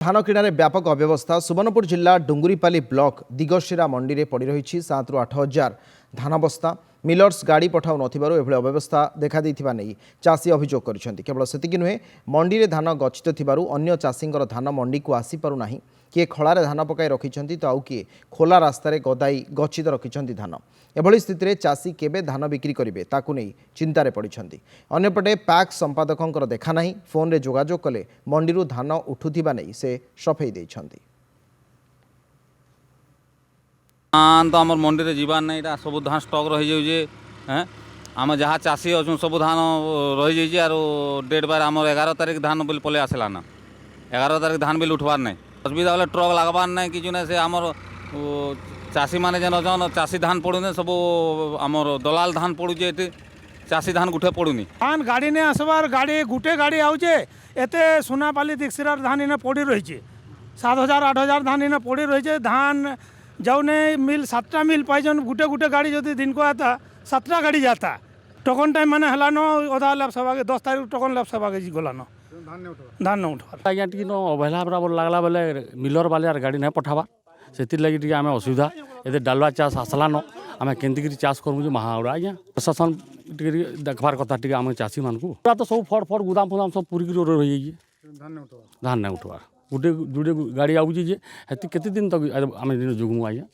धान किणारे व्यापक अव्यवस्था। सुवर्णपुर जिला डुंगुरीपाली ब्लॉक दिगशिरा मंडी में पड़ रही 7 ରୁ 8 हजार धान बस्ता। मिलर्स गाड़ी पठाऊ नथिबारु एभଳି अव्यवस्था देखा देथिबा नै चाषी अभियोग करिसेंती। केवल सेतिकि नुहे मंडी रे धान गच्छित थिबारु अन्य चाषींकर धान मंडी को आसी पारु नाही। किए खଳାରେ धान पकाई रखिछंती तो आउ किए खोला रास्तार गदाई गच्छित रखिछंती धान। एभଳି स्थिति चाषी केबे धान बिक्री करिवे ताकु नै चिंतारे पड़िछंती। अन्यपटे पैक संपादकंकर देखा नाही। फोन रे जोगाजोग कले मंडीरु धान उठुथिबा नै से सफेई दैछंती। धान तो आम मंडी में जीवार नहीं सब धान स्टक रही जाए। आम जहाँ चाषी अच्छुं सब धान रही जाइए आर डेट बार आम 11 तारिख धान बिल पलि आसला ना 11 तारिख धान बिल उठबार नहीं। असुविधा बोले ट्रक लगबार नहीं कि ना से आमर चाषी मैंने जेन अछन चाषी धान पड़ूने सब आमर दलाल धान पड़ुचे ये चाषी धान गुटे पड़ूनी। धान गाड़ी नहीं आसबार गाड़ी गुटे गाड़ी आउचे एते सुनापाली दिगशिरार धान इने पड़ी रही 7,000 8,000 धान इने पड़ी रही धान जाऊने मिल 7टा मिल पाइजन गुटे गुटे गाड़ी जो दिन को आता 7टा गाड़ी जाता टोकन टाइम मैंने हलान अधा लैप सभा 10 तारीख टोकन लैप सभा गलान धान न उठा आज्ञा टी अवहेला बराबर लगला बेले मिलर बाले गाड़ी नहीं पठावा से लगे आम असुविधा ये डालुआ चाष आसलान आम केमती चाष करूँ महाउड़ा आज्ञा प्रशासन देखबार कथा टी आम चाषी मानक पूरा तो सब फड़ फड़ गुदाम फुदाम सब पूरी रही धान नहीं उठवार गुटे जुड़े गाड़ी आउची जे केते दिन तक आम दिन जुगमु आज्ञा।